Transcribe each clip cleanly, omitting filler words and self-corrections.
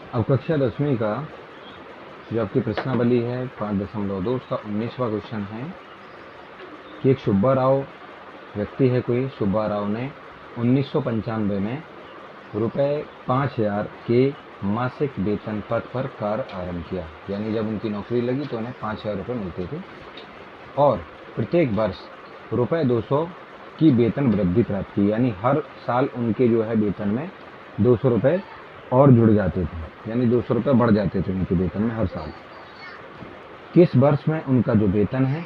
अब कक्षा 10वीं का जो आपकी प्रश्नावली है 5.2 उसका 19वां क्वेश्चन है कि एक सुब्बा राव व्यक्ति है कोई, सुब्बा राव ने 1995 में रुपए 5,000 के मासिक वेतन पद पर कार्य आरंभ किया। यानी जब उनकी नौकरी लगी तो उन्हें 5,000 रुपये मिलते थे और प्रत्येक वर्ष रुपए 200 की वेतन वृद्धि प्राप्त की। यानी हर साल उनके जो है वेतन में 200 रुपये और जुड़ जाते थे, यानी 200 रुपये बढ़ जाते थे उनके वेतन में हर साल। किस वर्ष में उनका जो वेतन है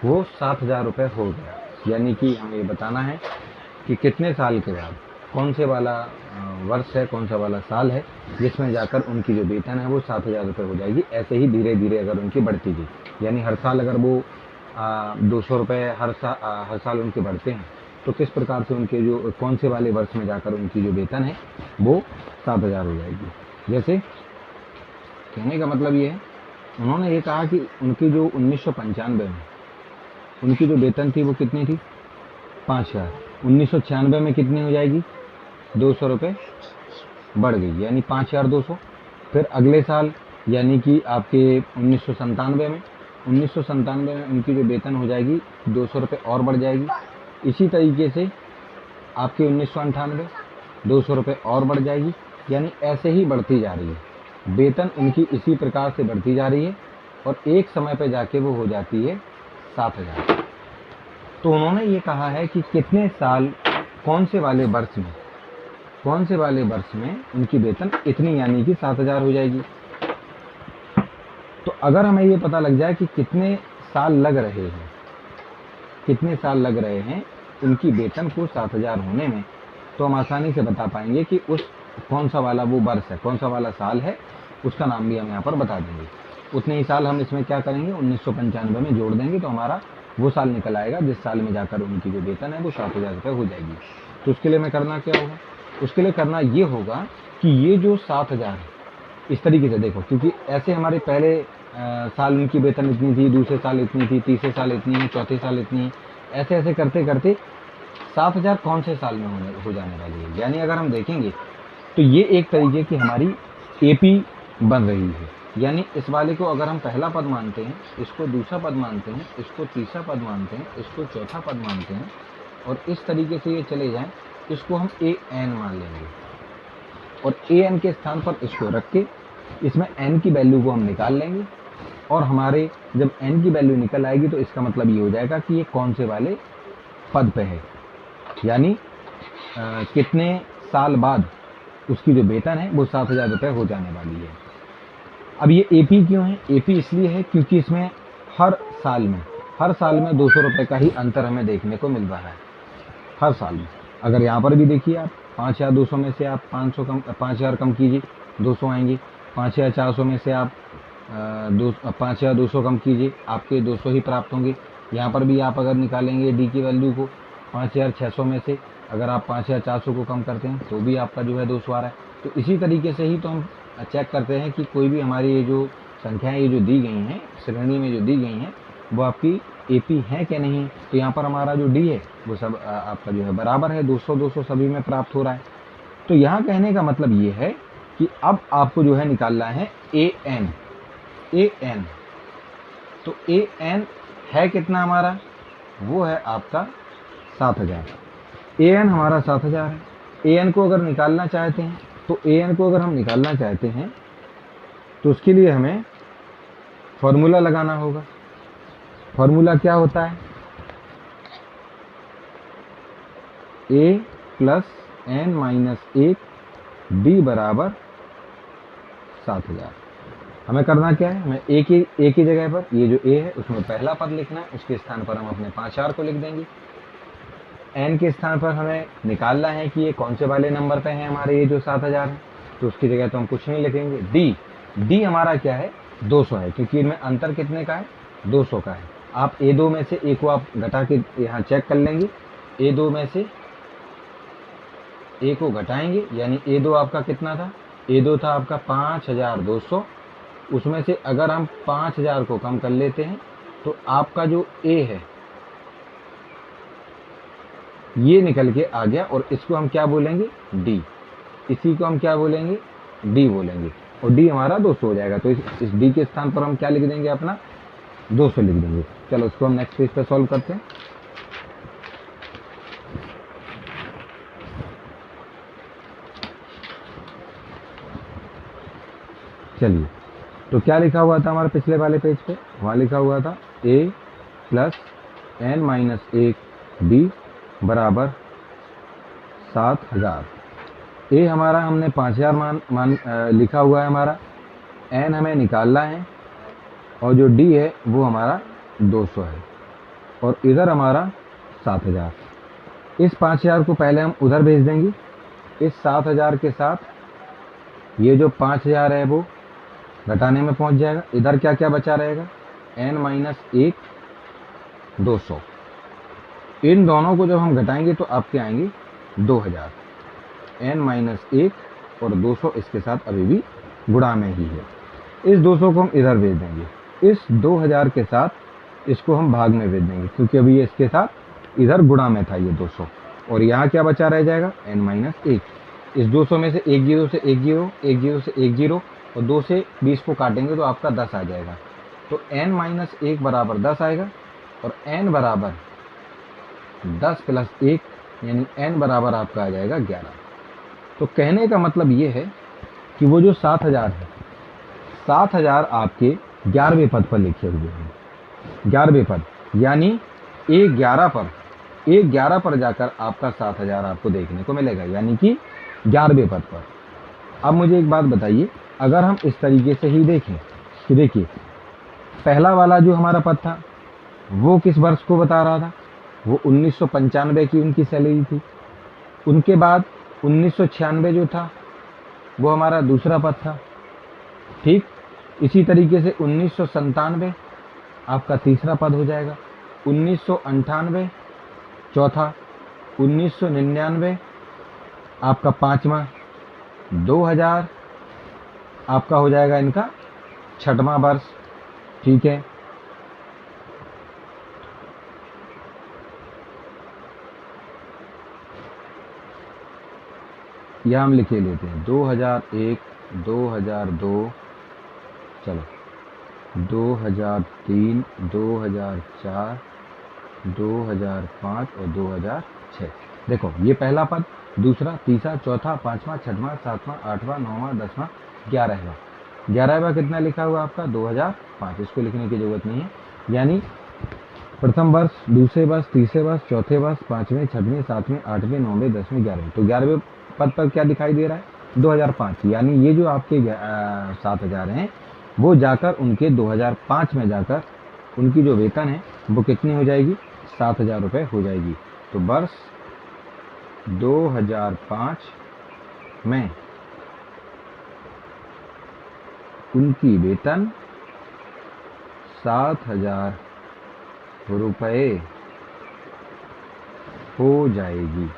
वो 7,000 रुपये हो गया। यानी कि हमें ये बताना है कि कितने साल के बाद कौन से वाला वर्ष है, कौन सा वाला साल है जिसमें जाकर उनकी जो वेतन है वो 7,000 रुपये हो जाएगी। ऐसे ही धीरे धीरे अगर उनकी बढ़ती गई, यानी हर साल अगर वो 200 रुपये हर साल उनके बढ़ते हैं तो किस प्रकार से उनके जो कौन से वाले वर्ष में जाकर उनकी जो वेतन है वो 7,000 हो जाएगी। जैसे कहने का मतलब ये है, उन्होंने ये कहा कि उनकी जो 1995 में उनकी जो वेतन थी वो कितनी थी, 5,000। 1996 में कितनी हो जाएगी, 200 रुपये बढ़ गई, यानी 5,200। फिर अगले साल यानी कि आपके 1997 में उनकी जो वेतन हो जाएगी 200 रुपये और बढ़ जाएगी। इसी तरीके से आपके 1998 200 रुपये और बढ़ जाएगी। यानी ऐसे ही बढ़ती जा रही है वेतन उनकी, इसी प्रकार से बढ़ती जा रही है और एक समय पे जाके वो हो जाती है 7,000। तो उन्होंने ये कहा है कि कितने साल कौन से वाले वर्ष में उनकी वेतन इतनी यानी कि 7,000 हो जाएगी। तो अगर हमें ये पता लग जाए कि कितने साल लग रहे हैं उनकी वेतन को 7,000 होने में, तो हम आसानी से बता पाएंगे कि उस कौन सा वाला वो वर्ष है, कौन सा वाला साल है, उसका नाम भी हम यहाँ पर बता देंगे। उतने ही साल हम इसमें क्या करेंगे, 1995 में जोड़ देंगे तो हमारा वो साल निकल आएगा जिस साल में जाकर उनकी जो वेतन है वो 7,000 रुपये हो जाएगी। तो उसके लिए मैं करना क्या होगा, उसके लिए करना ये होगा कि ये जो 7,000 है इस तरीके से देखो, क्योंकि ऐसे हमारे पहले साल उनकी वेतन इतनी थी, दूसरे साल इतनी थी, तीसरे साल इतनी है, चौथे साल इतनी है, ऐसे ऐसे करते करते 7,000 कौन से साल में हो जाने वाली है। यानी अगर हम देखेंगे तो ये एक तरीके की हमारी एपी बन रही है। यानी इस वाले को अगर हम पहला पद मानते हैं, इसको दूसरा पद मानते हैं, इसको तीसरा पद मानते हैं, इसको चौथा पद मानते हैं और इस तरीके से ये चले जाएं, इसको हम ए एन मान लेंगे और ए एन के स्थान पर इसको रख के इसमें एन की वैल्यू को हम निकाल लेंगे और हमारे जब एन की वैल्यू निकल आएगी तो इसका मतलब ये हो जाएगा कि ये कौन से वाले पद पे है, यानी कितने साल बाद उसकी जो वेतन है वो 7,000 रुपये हो जाने वाली है। अब ये एपी क्यों है, एपी इसलिए है क्योंकि इसमें हर साल में 200 रुपये का ही अंतर हमें देखने को मिल रहा है हर साल में। अगर यहाँ पर भी देखिए आप 5,200 में से आप 5,000 कम कीजिए, 200 आएंगे। 5,400 में से आप 5,200 कम कीजिए, आपके 200 ही प्राप्त होंगे। यहाँ पर भी आप अगर निकालेंगे डी की वैल्यू को 5,600 में से अगर आप 5,400 को कम करते हैं तो भी आपका जो है 200 आ रहा है। तो इसी तरीके से ही तो हम चेक करते हैं कि कोई भी हमारी ये जो संख्याएँ ये जो दी गई हैं श्रेणी में जो दी गई हैं वो आपकी एपी है क्या नहीं। तो यहाँ पर हमारा जो डी है वो सब आपका जो है बराबर है, 200 सभी में प्राप्त हो रहा है। तो यहाँ कहने का मतलब ये है कि अब आपको जो है निकालना है ए एन। तो ए एन है कितना हमारा, वो है आपका 7,000। ए एन हमारा 7,000 है। ए एन को अगर निकालना चाहते हैं तो उसके लिए हमें फॉर्मूला लगाना होगा। फॉर्मूला क्या होता है, ए प्लस एन माइनस 1 बी बराबर 7,000। हमें करना क्या है, हमें ए की जगह पर ये जो ए है उसमें पहला पद लिखना है, उसके स्थान पर हम अपने 5,000 को लिख देंगे। एन के स्थान पर हमें निकालना है कि ये कौन से वाले नंबर पे हैं हमारे ये जो 7,000 है, तो उसकी जगह तो हम कुछ नहीं लिखेंगे। डी हमारा क्या है, 200 है, क्योंकि इनमें अंतर कितने का है, 200 का है। आप ए2 में से ए को आप घटा के यहाँ चेक कर लेंगे, ए2 में से ए को घटाएंगे, यानी ए2 आपका कितना था, ए2 था आपका 5,200। उसमें से अगर हम 5,000 को कम कर लेते हैं तो आपका जो ए है ये निकल के आ गया और इसको हम क्या बोलेंगे, डी। इसी को हम क्या बोलेंगे, डी बोलेंगे और डी हमारा 200 हो जाएगा। तो इस डी के स्थान पर हम क्या लिख देंगे, अपना 200 लिख देंगे। चलो उसको हम नेक्स्ट पेज पर सॉल्व करते हैं। चलिए, तो क्या लिखा हुआ था हमारे पिछले वाले पेज पे, वहाँ लिखा हुआ था a plus n minus 1 b बराबर 7000। ए हमारा हमने 5000 लिखा हुआ है हमारा, n हमें निकालना है और जो d है वो हमारा 200 है और इधर हमारा 7000। इस 5000 को पहले हम उधर भेज देंगे। इस 7000 के साथ ये जो 5000 है वो घटाने में पहुंच जाएगा। इधर क्या क्या बचा रहेगा, n माइनस 1 200। इन दोनों को जब हम घटाएंगे तो आपके आएंगे 2000। n माइनस 1 और 200 इसके साथ अभी भी गुणा में ही है। इस 200 को हम इधर भेज देंगे। इस 2000 के साथ इसको हम भाग में भेज देंगे क्योंकि अभी ये इसके साथ इधर गुणा में था ये 200। और यहाँ क्या बचा रह जाएगा, n माइनस 1। इस 200 में से एक जीरो से एक जीरो, एक जीरो से एक जीरो और 2 से 20 को काटेंगे तो आपका 10 आ जाएगा। तो n माइनस 1 बराबर 10 आएगा और n बराबर 10 प्लस 1 यानी n बराबर आपका आ जाएगा 11। तो कहने का मतलब ये है कि वो जो 7000 है, 7000 आपके 11वें पद पर लिखे हुए हैं। 11वें पद यानी A11 पर जाकर आपका 7000 आपको देखने को मिलेगा, यानी कि 11वें पद पर। अब मुझे एक बात बताइए, अगर हम इस तरीके से ही देखें कि देखिए पहला वाला जो हमारा पद था वो किस वर्ष को बता रहा था, वो 1995 की उनकी सैलरी थी। उनके बाद 1996 जो था वो हमारा दूसरा पद था। ठीक इसी तरीके से 1997 आपका तीसरा पद हो जाएगा, 1998 चौथा, 1999 आपका पांचवा, 2000 आपका हो जाएगा इनका छठवां वर्ष। ठीक है, यह हम लिखे लेते हैं 2001, 2002, चलो 2003, 2004, 2005 और 2006। देखो ये पहला पद, दूसरा, तीसरा, चौथा, पांचवा, छठवां, सातवां, आठवां, नौवां, 10वां, 11वां। 11वां कितना लिखा हुआ आपका 2005, इसको लिखने की जरूरत नहीं है। यानी प्रथम वर्ष, दूसरे वर्ष, तीसरे वर्ष, चौथे वर्ष, पांचवें, छठवें, सातवें, आठवें, नौवें, 10वें, 11वें। तो 11वें पद पर क्या दिखाई दे रहा है 2005। यानी ये जो आपके 7000 हैं वो जाकर उनके 2005 में जाकर उनकी जो वेतन है वो कितनी हो जाएगी, 7000 रुपये हो जाएगी। तो वर्ष 2005 में उनकी वेतन 7000 रुपये हो जाएगी।